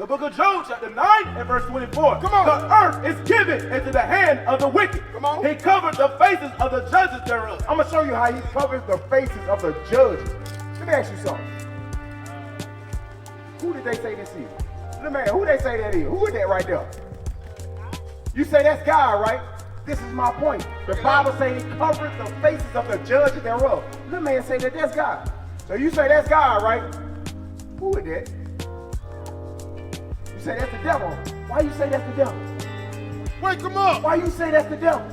The book of Job, chapter 9 and verse 24. Come on. The earth is given into the hand of the wicked. Come on. He covered the faces of the judges thereof. I'm going to show you how he covers the faces of the judges. Let me ask you something. Who did they say this is? Let me ask, who they say that is? Who is that right there? You say that's God, right? This is my point. The Bible says he covered the faces of the judges thereof. Let me say that that's God. So you say that's God, right? Who is that? You say that's the devil. Why you say that's the devil? Wake him up. Why you say that's the devil?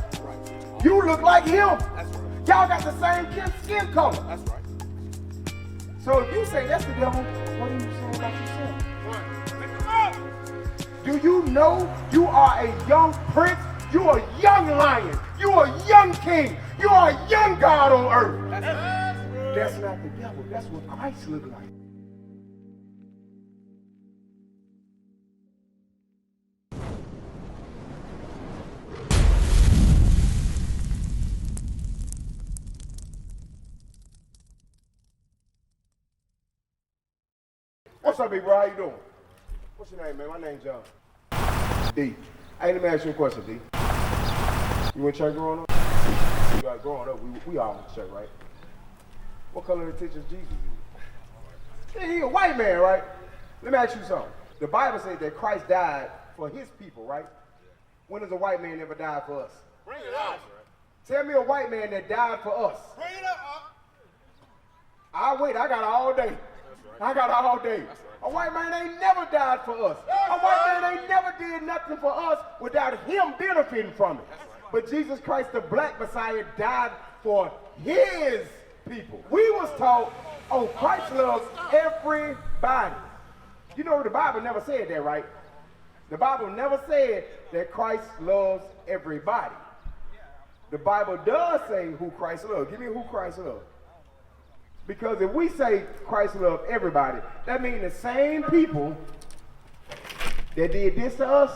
You look like him. That's right. Y'all got the same skin color. That's right. So if you say that's the devil, what are you saying about yourself? Wake him up. Do you know you are a young prince? You are a young lion. You are a young king. You are a young God on earth. That's not the devil. That's what Christ looked like. What's up, big bro? How you doing? What's your name, man? My name's John. D. Hey, let me ask you a question, D. You went to church growing up? You got growing up, we all went to church, right? What color the teachers Jesus is? Yeah, he a white man, right? Let me ask you something. The Bible says that Christ died for his people, right? When has a white man ever died for us? Bring it up. Tell me a white man that died for us. Bring it up. I'll wait, I got all day. I got all day. A white man ain't never died for us. A white man ain't never did nothing for us without him benefiting from it. But Jesus Christ, the black Messiah, died for his people. We was taught, oh, Christ loves everybody. You know, the Bible never said that, right? The Bible never said that Christ loves everybody. The Bible does say who Christ loves. Give me who Christ loves. Because if we say Christ loved everybody, that means the same people that did this to us,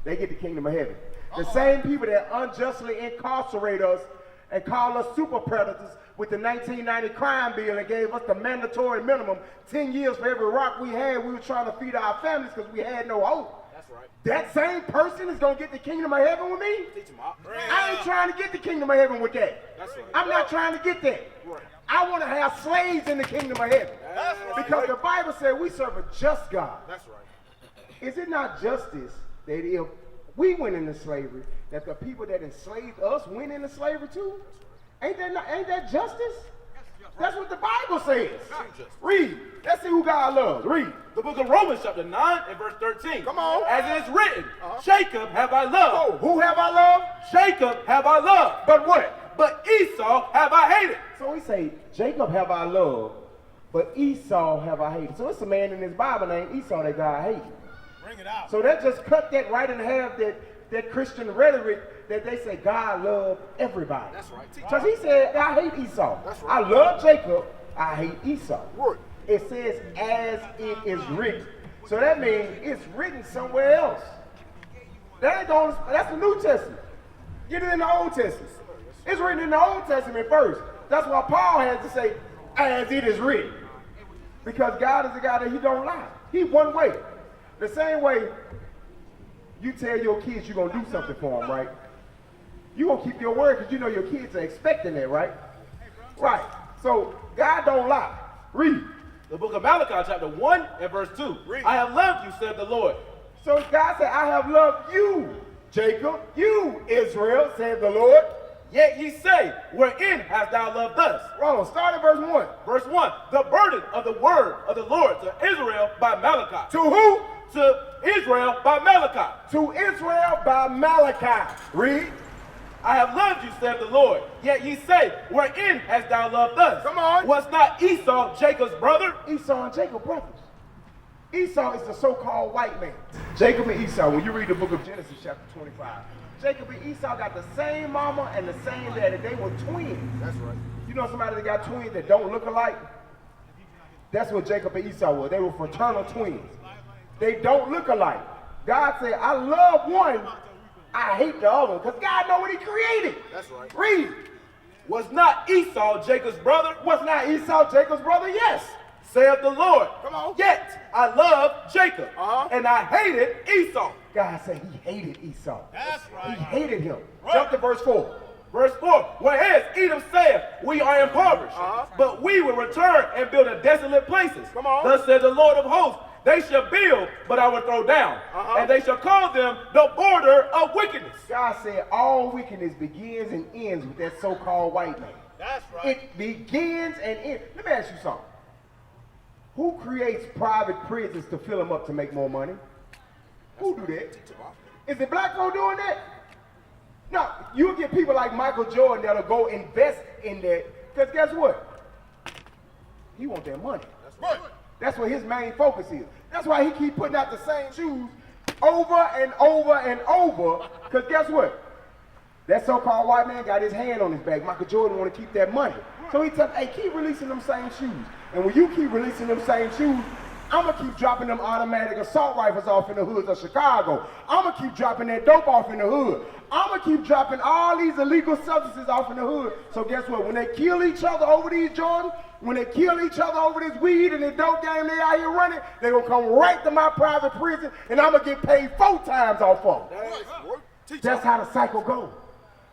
they get the kingdom of heaven. The same people that unjustly incarcerate us and call us super predators with the 1990 crime bill and gave us the mandatory minimum 10 years for every rock we had. We were trying to feed our families because we had no hope. That's right. That same person is going to get the kingdom of heaven with me? Teach him up. I ain't trying to get the kingdom of heaven with that. That's right. I'm not trying to get that. Right. I want to have slaves in the kingdom of heaven. That's right. Because the Bible said we serve a just God. That's right. Is it not justice that if we went into slavery, that the people that enslaved us went into slavery too? Ain't that justice? That's what the Bible says. Read. Let's see who God loves. Read. The book of Romans, chapter 9 and verse 13. Come on. As it is written, Jacob have I loved. Oh, who have I loved? Jacob have I loved. But what? But Esau have I hated. So we say, Jacob have I loved, but Esau have I hated. So it's a man in this Bible named Esau that God hated. Bring it out. So that just cut that right in half, that Christian rhetoric that they say God loved everybody. That's right. Because he said, I hate Esau. That's right. I love Jacob, I hate Esau. Right. It says, as it is written. So that means it's written somewhere else. That's the New Testament. Get it in the Old Testament. It's written in the Old Testament first. That's why Paul had to say, as it is written. Because God is a God that he don't lie. He one way. The same way you tell your kids you're going to do something for them, right? You're going to keep your word because you know your kids are expecting that, right? Right. So God don't lie. Read. The book of Malachi, chapter 1 and verse 2. Read. I have loved you, said the Lord. So God said, I have loved you, Jacob, you, Israel, said the Lord. Yet ye say, wherein hast thou loved us? Wrong. Start at verse 1. Verse 1, the burden of the word of the Lord to Israel by Malachi. To who? To Israel by Malachi. To Israel by Malachi. Read. I have loved you, said the Lord. Yet ye say, wherein hast thou loved us? Come on. Was not Esau Jacob's brother? Esau and Jacob brothers. Esau is the so-called white man. Jacob and Esau, when you read the book of Genesis chapter 25, Jacob and Esau got the same mama and the same daddy. They were twins. That's right. You know somebody that got twins that don't look alike? That's what Jacob and Esau were. They were fraternal twins. They don't look alike. God said, I love one, I hate the other, because God know what he created. That's right. Read. Was not Esau Jacob's brother? Was not Esau Jacob's brother? Yes. saith the Lord. Come on. Yet I love Jacob, Uh-huh. and I hated Esau. God said he hated Esau. That's He right. hated him. Right. Jump to verse 4. Verse 4, whereas Edom saith, we are impoverished, but we will return and build a desolate places. Come on. Thus said the Lord of hosts, they shall build, but I will throw down, and they shall call them the border of wickedness. God said all wickedness begins and ends with that so-called white man. That's right. It begins and ends. Let me ask you something. Who creates private prisons to fill them up to make more money? Who do that? Is it black folk doing that? No, you'll get people like Michael Jordan that'll go invest in that. Because guess what? He wants that money. Right. That's what his main focus is. That's why he keep putting out the same shoes over and over and over. Because guess what? That so-called white man got his hand on his back. Michael Jordan want to keep that money. So he tell, hey, keep releasing them same shoes. And when you keep releasing them same shoes, I'm going to keep dropping them automatic assault rifles off in the hoods of Chicago. I'm going to keep dropping that dope off in the hood. I'm going to keep dropping all these illegal substances off in the hood. So guess what? When they kill each other over these Jordans, when they kill each other over this weed and the dope game they out here running, they're going to come right to my private prison and I'm going to get paid 4 times off of them. That's how the cycle goes.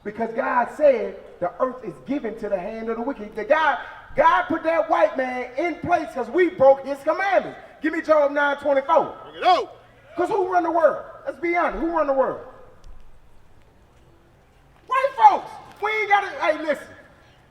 Because God said the earth is given to the hand of the wicked. God put that white man in place because we broke his commandments. Give me Job 9:24. Bring it out. Because who run the world? Let's be honest. Who run the world? White folks. We ain't got to, hey, listen.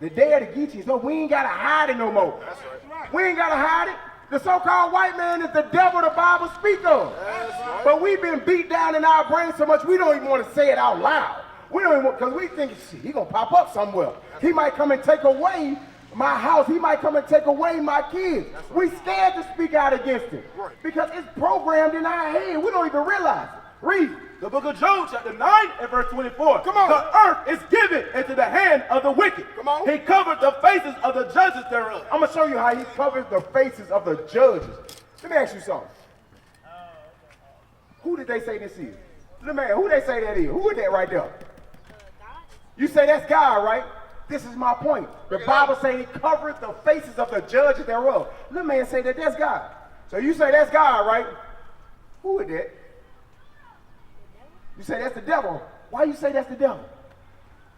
The day of the Geechees, no, we ain't got to hide it no more. That's right. We ain't got to hide it. The so-called white man is the devil the Bible speaks of. That's right. But we've been beat down in our brains so much we don't even want to say it out loud. We don't even want, because we think, shit, he going to pop up somewhere. He might come and take away my house. He might come and take away my kids. We scared to speak out against it. Right. Because it's programmed in our head. We don't even realize it. Read. The book of Job, chapter 9 and verse 24. Come on. The earth is given into the hand of the wicked. Come on. He covered the faces of the judges thereof. I'm going to show you how he covers the faces of the judges. Let me ask you something. Who did they say this is? Who they say that is? Who is that right there? You say that's God, right? This is my point. The Bible say he covered the faces of the judges thereof. Little man say that that's God. So you say that's God, right? Who is that? You say that's the devil. Why you say that's the devil?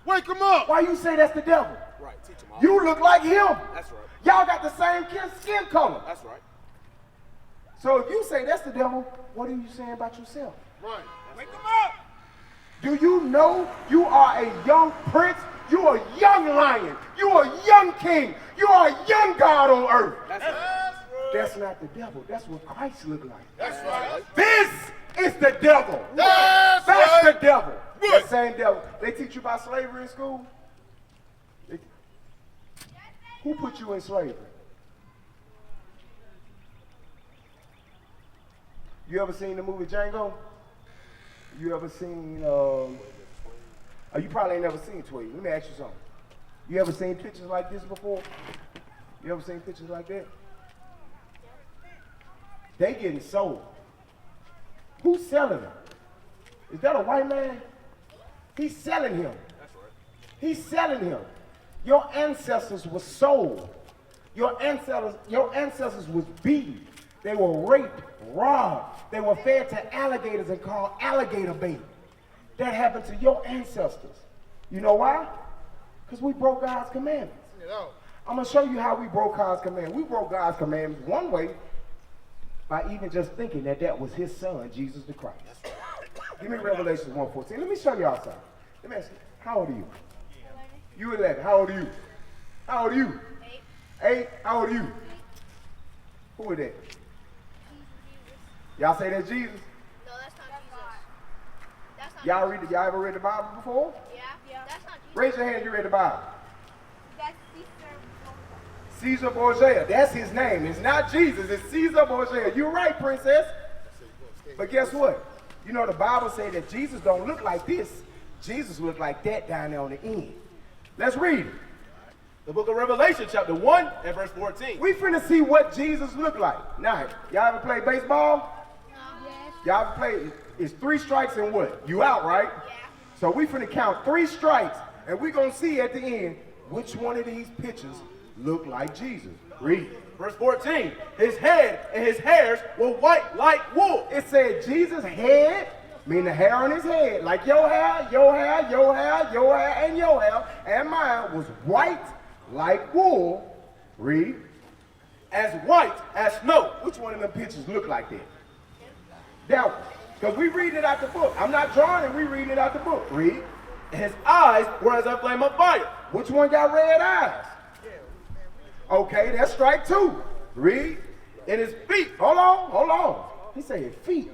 Wake him up. Why you say that's the devil? Right, teach them all. You look like him. That's right. Y'all got the same skin color. That's right. So if you say that's the devil, what are you saying about yourself? Right. Wake him up. Do you know you are a young prince? You are a young lion. You are a young king. You are a young God on earth. That's right. That's not the devil. That's what Christ looked like. That's right. This is the devil. That's That's right. the devil. Right. The same devil. They teach you about slavery in school? Who put you in slavery? You ever seen the movie Django? You ever seen, you probably ain't never seen Tweet. Let me ask you something. You ever seen pictures like this before? You ever seen pictures like that? They getting sold. Who's selling them? Is that a white man? He's selling him. That's right. He's selling him. Your ancestors were sold. Your ancestors was beaten. They were raped, robbed. They were fed to alligators and called alligator bait. That happened to your ancestors. You know why? Because we broke God's commandments. Bring it out. I'm going to show you how we broke God's commandments. We broke God's commandments one way by even just thinking that that was his son, Jesus the Christ. Give me Revelation 1:14. Let me show y'all something. Let me ask you, how old are you? You 11. How old are you? How old are you? 8. How old are you? Who is that? Y'all say that's Jesus? No, that's not Jesus. That's not Y'all ever read the Bible before? Yeah. That's not Jesus. Raise your hand, you read the Bible. That's Caesar Borgia. That's his name. It's not Jesus. It's Caesar Borgia. You're right, princess. But guess what? You know the Bible says that Jesus don't look like this. Jesus looked like that down there on the end. Let's read it. The book of Revelation, chapter 1 and verse 14. We finna see what Jesus looked like. Now, y'all ever play baseball? Yes. Y'all ever play? It's 3 strikes and what? You out, right? Yeah. So we finna count 3 strikes, and we gonna see at the end which one of these pitchers look like Jesus. Read. Verse 14, his head and his hairs were white like wool. It said Jesus' head, meaning the hair on his head, like your hair, your hair, your hair, your hair, and your hair, and mine was white like wool. Read. As white as snow. Which one of them pictures look like that? That one. Because we read it out the book. I'm not drawing it, we read it out the book. Read. And his eyes were as a flame of fire. Which one got red eyes? Okay, that's strike two. Read. And his feet. Hold on. He said his feet.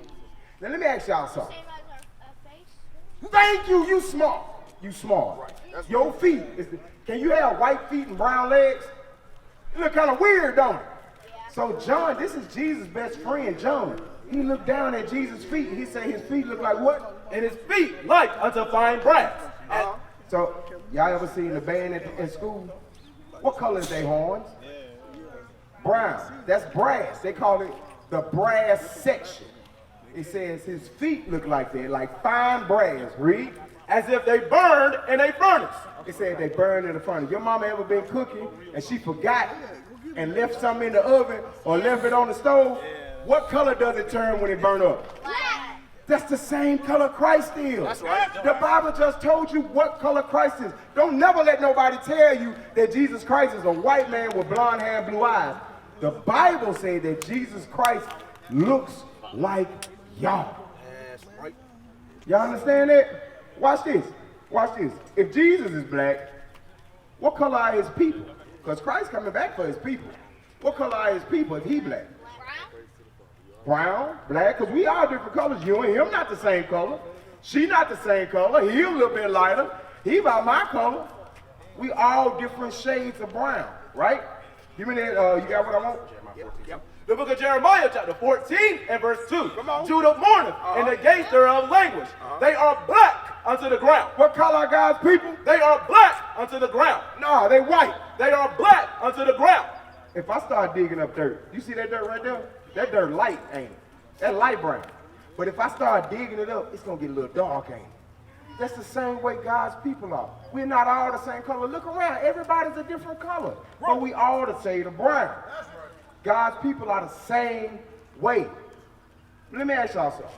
Now let me ask y'all something. Same like our face. Thank you, you smart. You smart. Your feet. Can you have white feet and brown legs? It look kind of weird, don't it? So John, this is Jesus' best friend, John. He looked down at Jesus' feet and he said his feet look like what? And his feet like unto fine brass. So y'all ever seen the band in school? What color is their horns? Brown. That's brass. They call it the brass section. It says his feet look like that, like fine brass. Read. As if they burned in a furnace. It said they burned in the furnace. Your mama ever been cooking and she forgot and left something in the oven or left it on the stove? What color does it turn when it burn up? Black. That's the same color Christ is. That's right. The Bible just told you what color Christ is. Don't never let nobody tell you that Jesus Christ is a white man with blonde hair and blue eyes. The Bible says that Jesus Christ looks like y'all. That's right. Y'all understand that? Watch this. Watch this. If Jesus is black, what color are his people? Because Christ's coming back for his people. What color are his people if he black? Brown, black, because we all different colors. You and him not the same color. She not the same color. He a little bit lighter. He about my color. We all different shades of brown, right? Give me that, you got what I want? Yep. The book of Jeremiah, chapter 14 and verse 2. Come on. Judah mourneth in the gates thereof language. They are black unto the ground. What color are God's people? They are black unto the ground. No, they white. They are black unto the ground. If I start digging up dirt, you see that dirt right there? That dirt light, ain't it? That light brown. But if I start digging it up, it's gonna get a little dark, ain't it? That's the same way God's people are. We're not all the same color. Look around, everybody's a different color. But we all the shade of brown. God's people are the same way. Let me ask y'all something.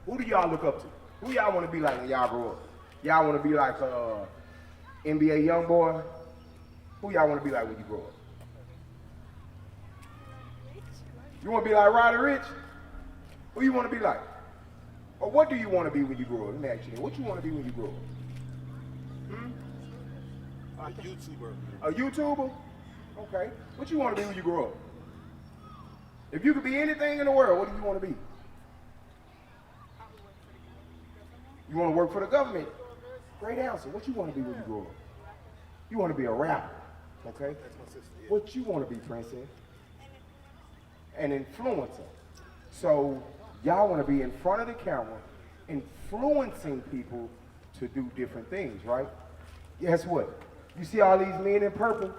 Who do y'all look up to? Who y'all want to be like when y'all grow up? Y'all want to be like NBA young boy? Who y'all want to be like when you grow up? You want to be like Roddy Rich? Who you want to be like? Or what do you want to be when you grow up? Let me ask you that. What you want to be when you grow up? A YouTuber. A YouTuber? Okay. What you want to be when you grow up? If you could be anything in the world, what do you want to be? You want to work for the government? Great answer. What you want to be when you grow up? You want to be a rapper, okay? That's my sister. Yeah. What you want to be, Princess? An influencer. So y'all want to be in front of the camera, influencing people to do different things, right? Guess what? You see all these men in purple?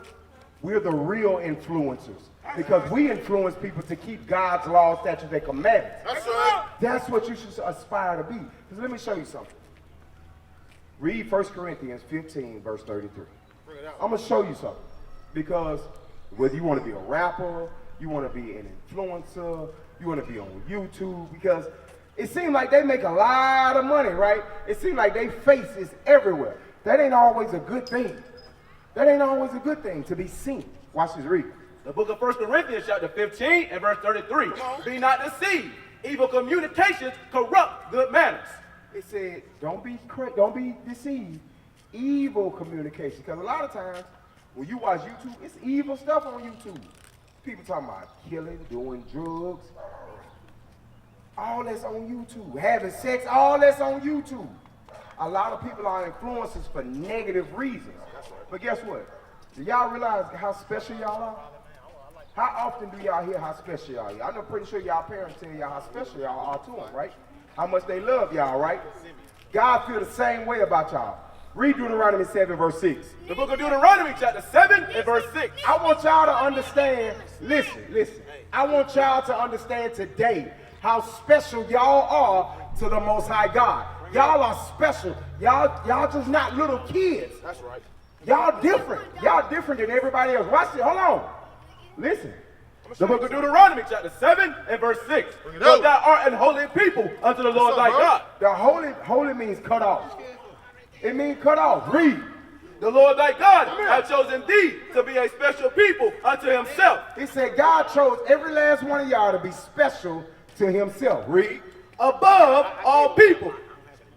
We're the real influencers because we influence people to keep God's laws, statutes, and commandments. That's right. That's what you should aspire to be. Because let me show you something. Read 1 Corinthians 15, verse 33. Bring it out. I'm going to show you something. Because whether you want to be a rapper, you want to be an influencer, you want to be on YouTube, because it seems like they make a lot of money, right? It seems like their face is everywhere. That ain't always a good thing. That ain't always a good thing to be seen. Watch this read. The book of 1 Corinthians, chapter 15 and verse 33. Be not deceived. Evil communications corrupt good manners. It said, don't be deceived. Evil communication. Because a lot of times, when you watch YouTube, it's evil stuff on YouTube. People talking about killing, doing drugs. All that's on YouTube. Having sex, all that's on YouTube. A lot of people are influencers for negative reasons. But guess what? Do y'all realize how special y'all are? How often do y'all hear how special y'all are? I'm pretty sure y'all parents tell y'all how special y'all are to them, right? How much they love y'all, right? God feel the same way about y'all. Read Deuteronomy 7, verse 6. The book of Deuteronomy, chapter 7 and verse 6. I want y'all to understand, listen. I want y'all to understand today how special y'all are to the Most High God. Y'all are special. Y'all just not little kids. That's right. Y'all different. Y'all different than everybody else. Watch it. Hold on. Listen. The book of Deuteronomy, chapter 7 and verse 6. Bring it For out. thou art an holy people unto the Lord up, thy bro? God. The holy means cut off. It means cut off. Read. The Lord thy God hath chosen thee to be a special people unto himself, He said God chose every last one of y'all to be special to himself. Read. above all people.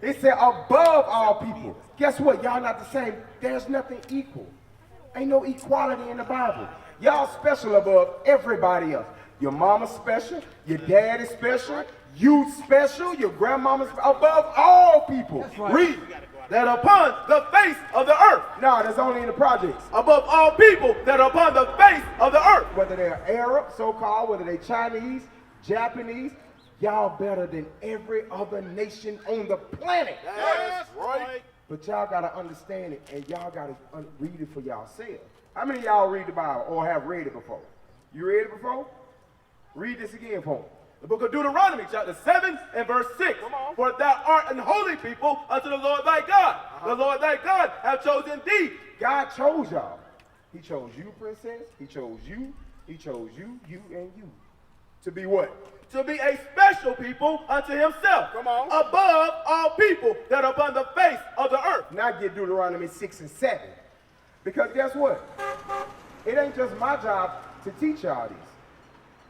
He said above all people. Guess what? Y'all not the same. There's nothing equal. Ain't no equality in the Bible. Y'all special above everybody else. Your mama's special. Your dad is special. You special. Your grandmama's above all people. Read. That upon the face of the earth, No, that's only in the projects. above all people that are upon the face of the earth. Whether they're Arab, so-called, whether they're Chinese, Japanese, y'all better than every other nation on the planet. That's right. But y'all gotta understand it, and y'all gotta read it for yourselves. How many of y'all read the Bible or have read it before? You read it before? Read this again for me. The book of Deuteronomy, chapter 7 and verse 6. For thou art an holy people unto the Lord thy God. The Lord thy God hath chosen thee. God chose y'all. He chose you, princess. He chose you. He chose you, you, and you. To be what? To be a special people unto himself. Come on. Above all people that are upon the face of the earth. Now get Deuteronomy 6 and 7. Because guess what? It ain't just my job to teach y'all this.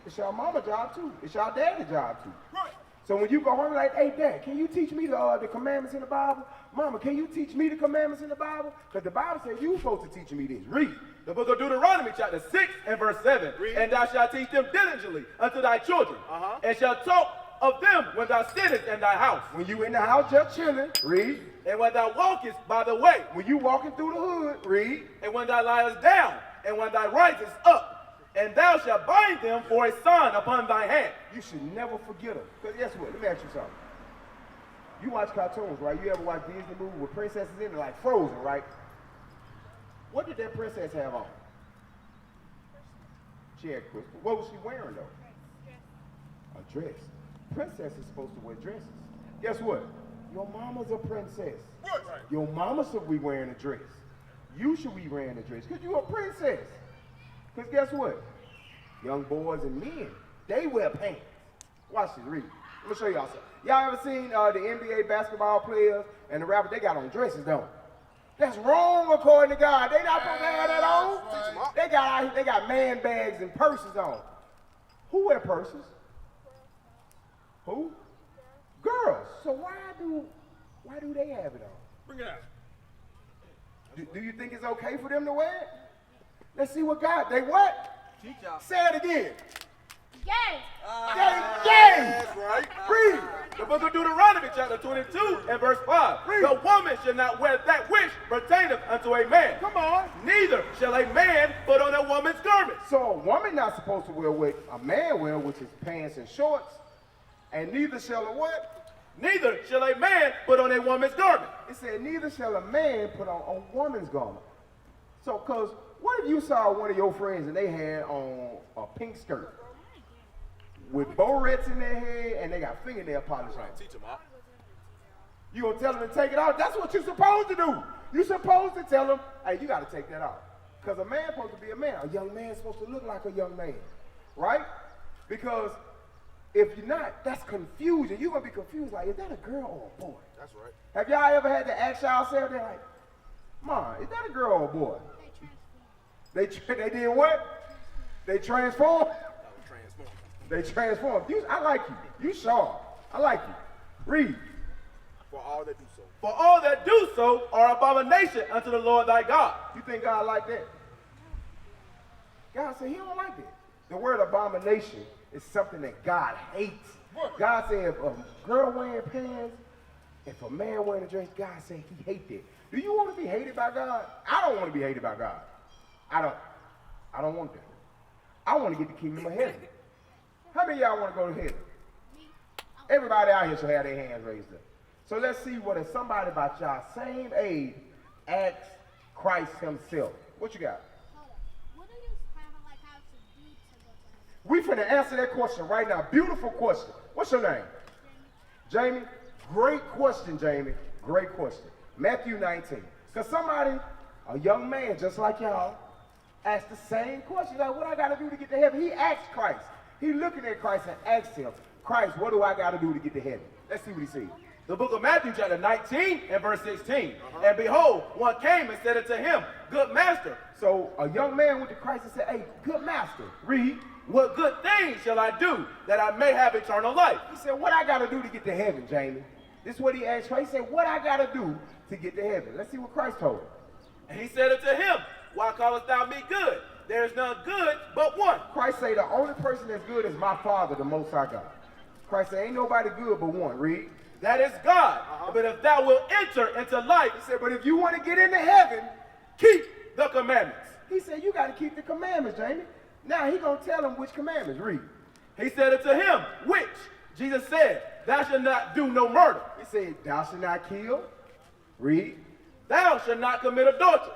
It's y'all mama's job too. It's y'all daddy's job too. Right. So when you go home, like, hey, Dad, can you teach me the commandments in the Bible? Mama, can you teach me the commandments in the Bible? Because the Bible says you supposed to teach me this. Read. The book of Deuteronomy, chapter 6 and verse 7. Read. And thou shalt teach them diligently unto thy children, and shalt talk of them when thou sittest in thy house, When you in the house just chilling, read. and when thou walkest by the way, When you walking through the hood, read. and when thou liest down, and when thou risest up, and thou shalt bind them for a sign upon thy hand. You should never forget them. Because guess what? Let me ask you something. You watch cartoons, right? You ever watch Disney movies with princesses in it, like Frozen, right? What did that princess have on? She had crystal. What was she wearing, though? A dress. Princess is supposed to wear dresses. Guess what? Your mama's a princess. Your mama should be wearing a dress. You should be wearing a dress because you're a princess. Because guess what? Young boys and men, they wear pants. Watch this, read. Let me show y'all something. Y'all ever seen the NBA basketball players and the rappers? They got on dresses, don't they? That's wrong according to God. They not supposed to have that on. They got man bags and purses on. Who wear purses? Who? Girls. So why do they have it on? Bring it out. Do you think it's okay for them to wear it? Let's see what God, they what? Say it again. Gay. Gay. That's right. Read. The book of Deuteronomy, chapter 22 and verse 5. Read. The woman shall not wear that which pertaineth unto a man. Come on. Neither shall a man put on a woman's garment. So a woman not supposed to wear what a man wear, which is pants and shorts, and neither shall a what? Neither shall a man put on a woman's garment. It said neither shall a man put on a woman's garment. So, cause what if you saw one of your friends and they had on a pink skirt with barrettes in their head and they got fingernail polish on? Teach them out. You gonna tell them to take it off? That's what you're supposed to do. You're supposed to tell them, hey, you gotta take that off. Because a man's supposed to be a man. A young man's supposed to look like a young man. Right? Because if you're not, that's confusion. You're gonna be confused, like, is that a girl or a boy? That's right. Have y'all ever had to ask yourself, they're like, Mom, is that a girl or a boy? They did what? They transformed? Transform. They transformed. I like you. You sharp. I like you. Read. For all that do so. For all that do so are abomination unto the Lord thy God. You think God like that? God said he don't like that. The word abomination is something that God hates. God said if a girl wearing pants, if a man wearing a dress, God said he hates that. Do you want to be hated by God? I don't want to be hated by God. I don't want that. I want to get the kingdom of heaven. How many of y'all want to go to heaven? Everybody out here should have their hands raised up. So let's see what if somebody about y'all same age asks Christ himself. What you got? Hold up. What do you have like how to do to go to heaven? We finna answer that question right now. Beautiful question. What's your name? Jamie? Great question, Jamie. Great question. Matthew 19. Because somebody, a young man just like y'all, asked the same question. Like, what I got to do to get to heaven? He asked Christ. He looking at Christ and asked him, Christ, what do I got to do to get to heaven? Let's see what he said. The book of Matthew chapter 19 and verse 16. And behold, one came and said unto him, Good master. So a young man went to Christ and said, hey, good master, Read, what good things shall I do that I may have eternal life? he said, what I got to do to get to heaven, Jamie? This is what he asked Christ. He said, what I got to do to get to heaven? Let's see what Christ told him. And he said unto him, Why callest thou me good? There is none good but one. Christ say the only person that's good is my Father, the Most High God. Christ say, ain't nobody good but one. Read. That is God. But if thou wilt enter into life, He said, but if you want to get into heaven, keep the commandments. he said, you got to keep the commandments, Jamie. Now he going to tell him which commandments. Read. He said unto him, Which? Jesus said, Thou shalt not do no murder. He said, thou shalt not kill. Read. Thou shalt not commit adultery.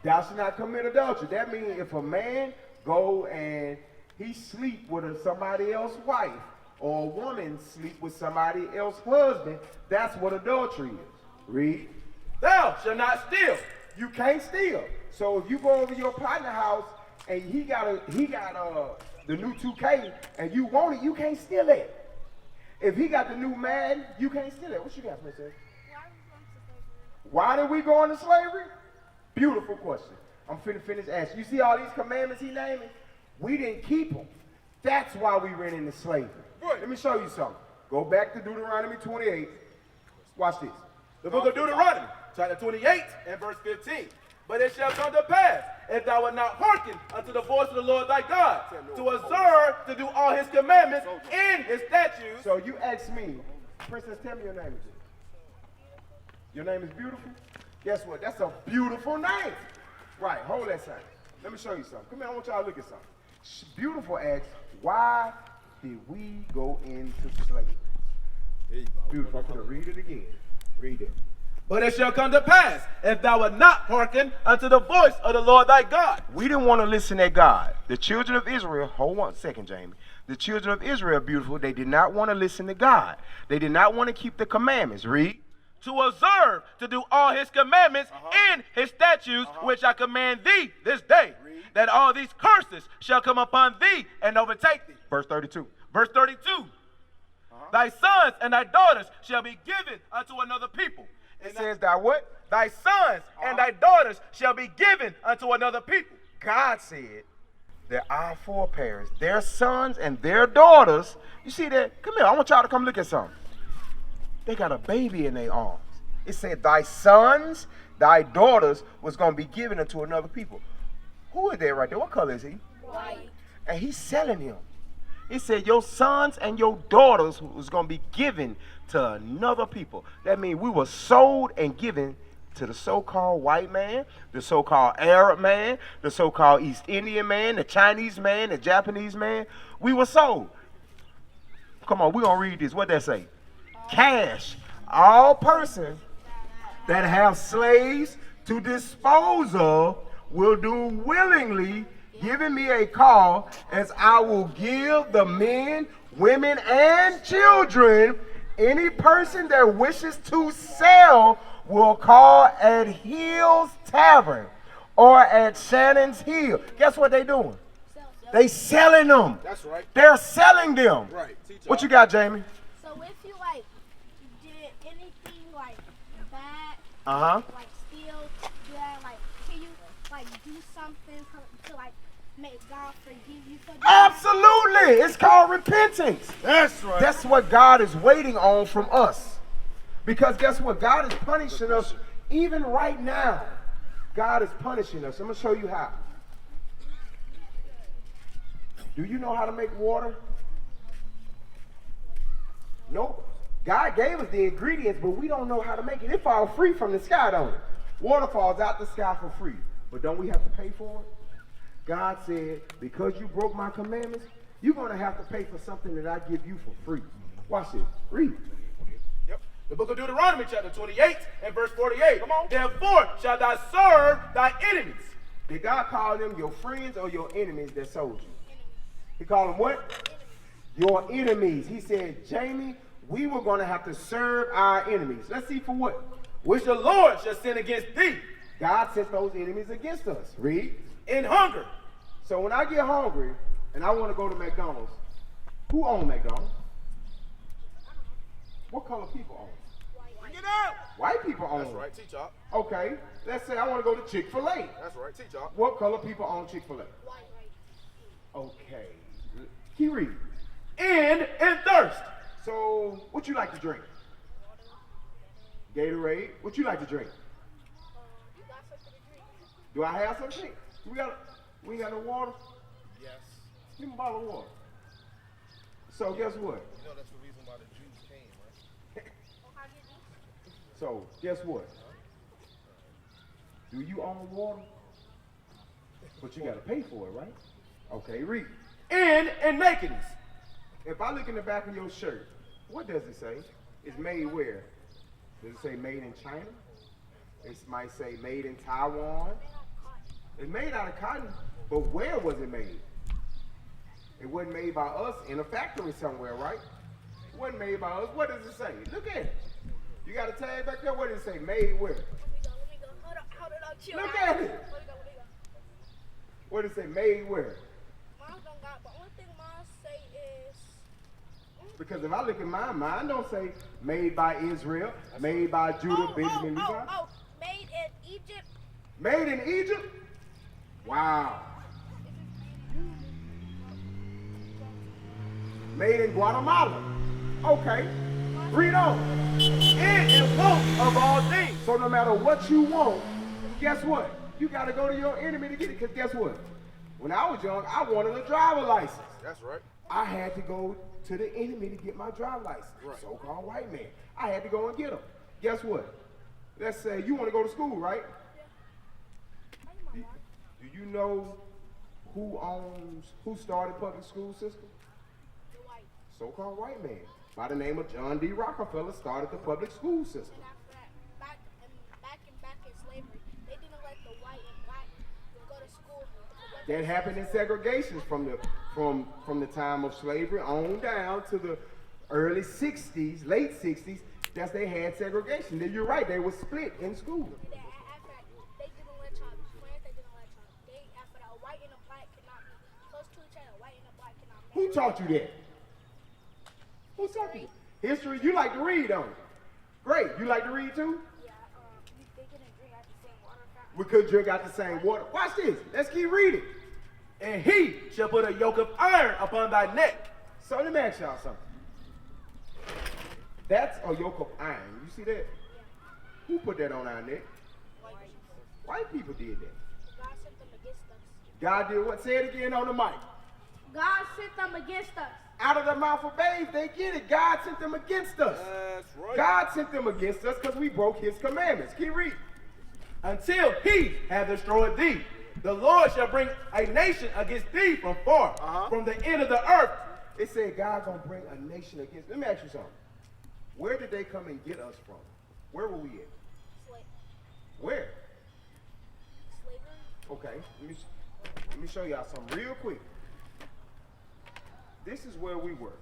Thou shalt not commit adultery. That means if a man go and he sleep with somebody else's wife, or a woman sleep with somebody else's husband, that's what adultery is. Read. Thou shalt not steal. You can't steal. So if you go over your partner house and he got the new 2K and you want it, you can't steal it. If he got the new Madden, you can't steal it. What you got, Princess? Why did we go into slavery? Beautiful question. I'm finna finish asking. You see all these commandments he naming? We didn't keep them. That's why we ran into slavery. Let me show you something. Go back to Deuteronomy 28. Watch this. The book of Deuteronomy, chapter 28 and verse 15. But it shall come to pass, if thou wilt not hearken unto the voice of the Lord thy God, to observe to do all his commandments in his statutes. So you ask me, Princess, tell me your name. Your name is beautiful? Guess what? That's a beautiful name. Right, hold that sign. Let me show you something. Come here, I want y'all to look at something. Beautiful asks, why did we go into slavery? There you go. Beautiful, I'm going to read it again. Read it. But it shall come to pass, if thou wilt not hearken unto the voice of the Lord thy God. We didn't want to listen to God. The children of Israel, hold on a second, Jamie. The children of Israel, beautiful, they did not want to listen to God. They did not want to keep the commandments. Read. To observe to do all his commandments in his statutes, which I command thee this day, that all these curses shall come upon thee and overtake thee. Verse 32. Verse 32. Thy sons and thy daughters shall be given unto another people. It says that what? Thy sons and thy daughters shall be given unto another people. God said that our foreparents, their sons and their daughters, you see that? Come here, I want y'all to come look at something. They got a baby in their arms. It said thy sons, thy daughters was going to be given unto another people. Who is that right there? What color is he? White. And he's selling him. He said your sons and your daughters was going to be given to another people. That means we were sold and given to the so-called white man, the so-called Arab man, the so-called East Indian man, the Chinese man, the Japanese man. We were sold. Come on, we're going to read this. What that say? Cash. All persons that have slaves to dispose of will do willingly, giving me a call, as I will give the men, women, and children. Any person that wishes to sell will call at Hill's Tavern or at Shannon's Hill. Guess what they doing? They selling them. That's right. They're selling them. Right. Teach What you got, Jamie? So if you like did anything like bad, like steal, yeah, like can you like do something to like make God forgive you for that? Absolutely. It's called repentance. That's right. That's what God is waiting on from us. Because guess what? God is punishing us even right now. God is punishing us. I'm going to show you how. Do you know how to make water? Nope. God gave us the ingredients, but we don't know how to make it. It falls free from the sky, don't it? Water falls out the sky for free. But don't we have to pay for it? God said, because you broke my commandments, you're going to have to pay for something that I give you for free. Watch this. Read. Yep. The book of Deuteronomy, chapter 28 and verse 48. Come on. Therefore shalt thou serve thy enemies. Did God call them your friends or your enemies that sold you? He called them what? Your enemies. He said, Jamie, we were going to have to serve our enemies. Let's see for what? Which the Lord shall send against thee. God sent those enemies against us. Read. In hunger. So when I get hungry and I want to go to McDonald's, who owns McDonald's? What color people own? Bring it out. White people own That's it. right. Teach y'all. Okay, let's say I want to go to Chick-fil-A. That's right. Teach y'all. What color people own Chick-fil-A? Okay. Keep reading. In thirst. So, what you like to drink? Gatorade. What you like to drink? Do I have some drink? We ain't got no water? Yes. Give me a bottle of water. So, guess what? You know that's the reason why the Jews came, right? So, guess what? Do you own water? But you got to pay for it, right? Okay, read. In nakedness. If I look in the back of your shirt, what does it say? It's made where? Does it say made in China? It might say made in Taiwan. It's made out of cotton, but where was it made? It wasn't made by us in a factory somewhere, right? It wasn't made by us. What does it say? Look at it. You got a tag back there? What does it say? Made where? Let me go. Hold on, chill. Look at it. What does it say? Made where? Mine don't got, but only thing mine say is. Because if I look at mine don't say made by Israel, made by Judah, Benjamin, Levi. Made in Egypt. Made in Egypt? Wow. Made in Guatemala. Okay. Read on. In want of all things. So no matter what you want, guess what? You got to go to your enemy to get it. Because guess what? When I was young, I wanted a driver license. That's right. I had to go to the enemy to get my driver license. Right. So-called white man. I had to go and get them. Guess what? Let's say you want to go to school, right? Do you know who started public school system? The white. So-called white man by the name of John D. Rockefeller started the public school system. And after that, back in slavery, they didn't let the white and black go to school. That happened in segregation from the time of slavery on down to the early 60s, late 60s. That's they had segregation. Then you're right, they were split in school. And then after that, they didn't let y'all friends. They didn't let y'all. After that, a white and a black cannot be close to each other. A white and a black cannot. Who taught you that? Who taught you that? History. You like to read, don't you? Great. You like to read too? Yeah. They couldn't drink out the same water fountain. We could drink out the same water. Watch this. Let's keep reading. And he shall put a yoke of iron upon thy neck. So let me ask y'all something. That's a yoke of iron. You see that? Who put that on our neck? White people did that. God sent them against us. God did what? Say it again on the mic. God sent them against us. Out of the mouth of babes, they get it. God sent them against us. That's right. God sent them against us because we broke his commandments. Keep reading. Until he have destroyed thee. The Lord shall bring a nation against thee from far, from the end of the earth. It said God gonna bring a nation against. Let me ask you something. Where did they come and get us from? Where were we at? Where? Slavery. Okay, let me show y'all something real quick. This is where we were.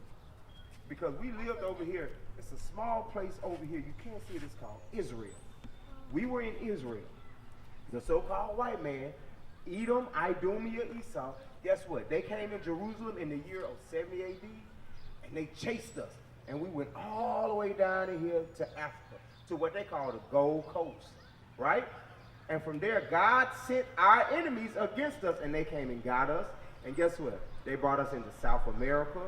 Because we lived over here. It's a small place over here. You can't see it. It's called Israel. We were in Israel. The so-called white man, Edom, Idomia, Esau, guess what? They came in Jerusalem in the year of 70 AD, and they chased us. And we went all the way down in here to Africa, to what they call the Gold Coast, right? And from there, God sent our enemies against us, and they came and got us. And guess what? They brought us into South America.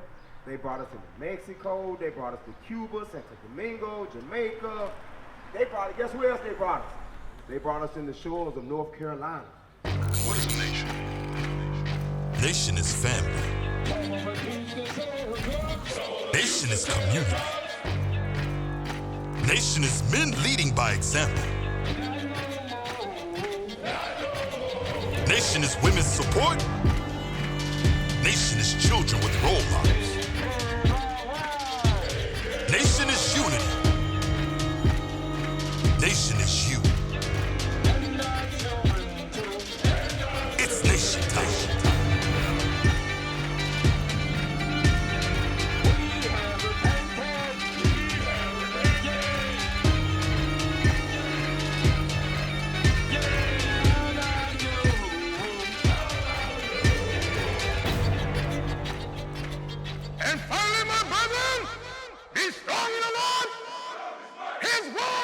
They brought us into Mexico. They brought us to Cuba, Santo Domingo, Jamaica. They brought us, guess where else they brought us? They brought us in the shores of North Carolina. What is a nation? Nation is family. Nation is community. Nation is men leading by example. Nation is women's support. Nation is children with role models. Nation is unity. Nation is you. It's nation time. his word.